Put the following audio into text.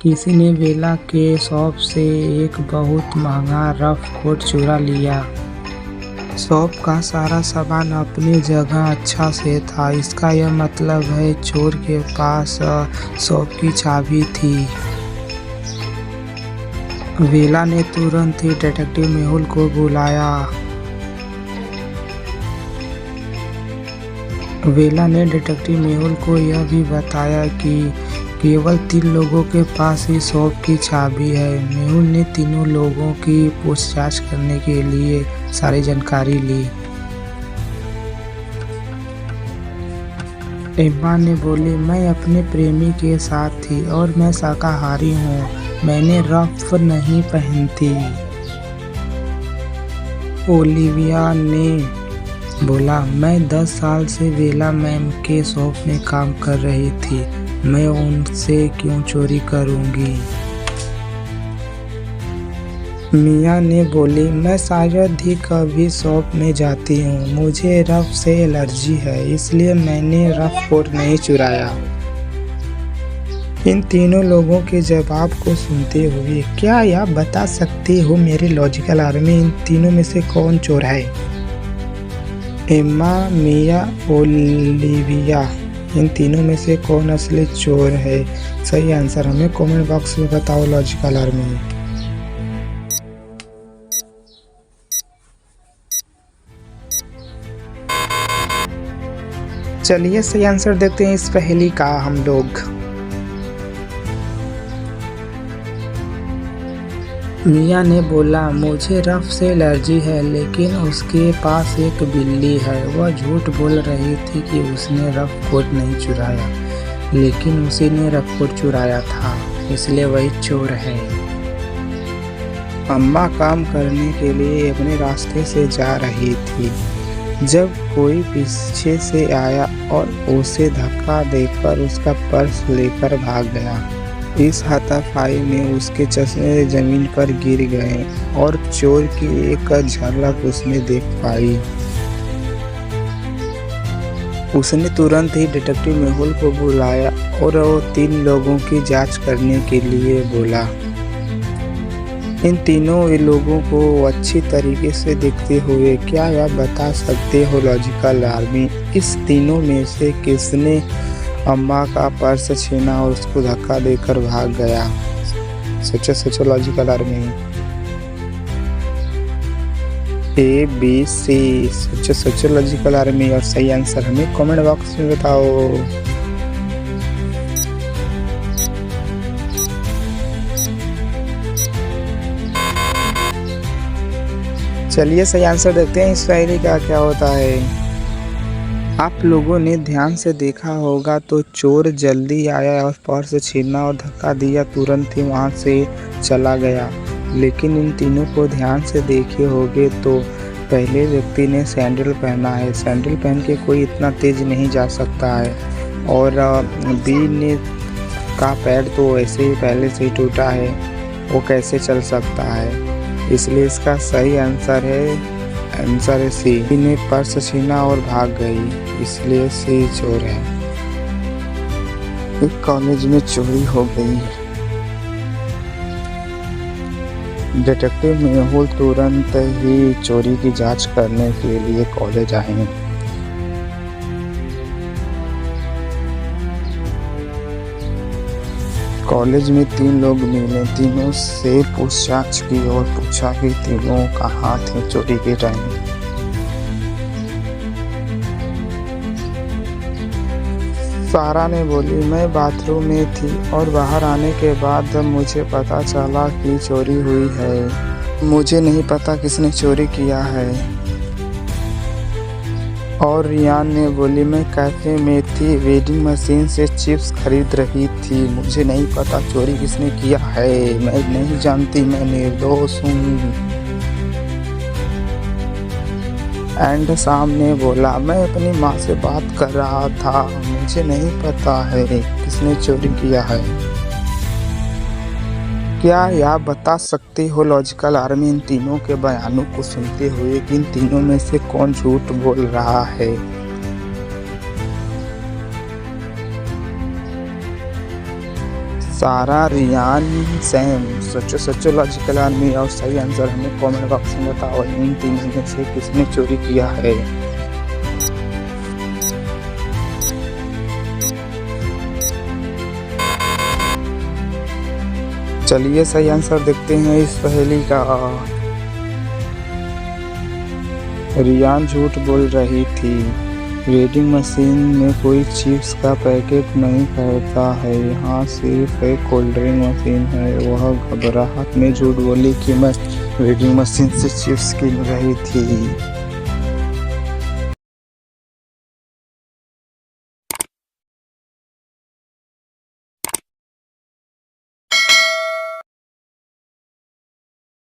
किसी ने बेला के शॉप से एक बहुत महंगा रफ कोट चुरा लिया। शॉप का सारा सामान अपनी जगह अच्छा से था। इसका यह मतलब है चोर के पास शॉप की चाबी थी। बेला ने तुरंत ही डिटेक्टिव मेहुल को बुलाया। बेला ने डिटेक्टिव मेहुल को यह भी बताया कि केवल 3 लोगों के पास ही शॉप की चाबी है। मेहुल ने तीनों लोगों की पूछताछ करने के लिए सारी जानकारी ली। एम्मा ने बोली, मैं अपने प्रेमी के साथ थी और मैं शाकाहारी हूँ। मैंने रफ नहीं पहनती। ओलिविया ने बोला, मैं 10 साल से बेला मैम के शॉप में काम कर रही थी। मैं उनसे क्यों चोरी करूंगी? मिया ने बोली, मैं शायद ही कभी शॉप में जाती हूँ। मुझे रफ से एलर्जी है, इसलिए मैंने रफ कोट नहीं चुराया। इन तीनों लोगों के जवाब को सुनते हुए, क्या आप बता सकते हो मेरे लॉजिकल आर्मी, इन तीनों में से कौन चोर है? एम्मा, मिया, ओलिविया, इन तीनों में से कौन असली चोर है? सही आंसर हमें कमेंट बॉक्स में बताओ लॉजिकल आर्मी। चलिए सही आंसर देखते हैं इस पहेली का हम लोग। मिया ने बोला, मुझे रफ से एलर्जी है, लेकिन उसके पास एक बिल्ली है। वह झूठ बोल रही थी कि उसने रफ कोट नहीं चुराया, लेकिन उसी ने रफ कोट चुराया था, इसलिए वही चोर है। अम्मा काम करने के लिए अपने रास्ते से जा रही थी जब कोई पीछे से आया और उसे धक्का देकर उसका पर्स लेकर भाग गया। इस हाथापाई में उसके चश्मे जमीन पर गिर गए और चोर की एक झलक उसने देख पाई। उसने तुरंत ही डिटेक्टिव मेहुल को बुलाया और वो 3 लोगों की जांच करने के लिए बोला। इन तीनों लोगों को अच्छी तरीके से देखते हुए, क्या आप बता सकते हो लॉजिकल आर्मी, इस तीनों में से किसने अम्मा का पर्स छीना और उसको धक्का देकर भाग गया? सोचो logical army. A B C, सोचो लॉजिकल आर्मी और सही आंसर हमें कमेंट बॉक्स में बताओ। चलिए सही आंसर देखते हैं इस पहेली का क्या होता है। आप लोगों ने ध्यान से देखा होगा तो चोर जल्दी आया और पर्स छीना और धक्का दिया, तुरंत ही वहां से चला गया। लेकिन इन तीनों को ध्यान से देखे होगे तो पहले व्यक्ति ने सैंडल पहना है। सैंडल पहन के कोई इतना तेज नहीं जा सकता है, और बी ने का पैर तो ऐसे ही पहले से ही टूटा है, वो कैसे चल सकता है? इसलिए इसका सही आंसर है सी। ने पर्स छीना और भाग गई, इसलिए सी चोर है। एक कॉलेज में चोरी हो गई। डिटेक्टिव मेहुल तुरंत ही चोरी की जांच करने के लिए कॉलेज आए। कॉलेज में 3 लोग मिले। तीनों से पूछताछ की और पूछा कि तीनों कहाँ थे चोरी के टाइम। सारा ने बोली, मैं बाथरूम में थी और बाहर आने के बाद मुझे पता चला कि चोरी हुई है। मुझे नहीं पता किसने चोरी किया है। और रियान ने बोली, मैं कैफे में थी, वेंडिंग मशीन से चिप्स खरीद रही थी। मुझे नहीं पता चोरी किसने किया है। मैं नहीं जानती, मैं निर्दोष हूँ। एंड शाम ने बोला, मैं अपनी माँ से बात कर रहा था। मुझे नहीं पता है किसने चोरी किया है। क्या आप बता सकते हो लॉजिकल आर्मी, इन तीनों के बयानों को सुनते हुए कि इन तीनों में से कौन झूठ बोल रहा है? सारा, रियान, सैम सोशियोलॉजिकल आर्मी। और सही आंसर हमें कमेंट बॉक्स में बताओ, इन तीनों में से किसने चोरी किया है। चलिए सही आंसर देखते हैं इस पहेली का। रियान झूठ बोल रही थी, वेंडिंग मशीन में कोई चिप्स का पैकेट नहीं खरीदता है, यहाँ सिर्फ एक कोल्ड ड्रिंक मशीन है। वह घबराहट में झूठ बोली कि मैं वेंडिंग मशीन से चिप्स कीन रही थी।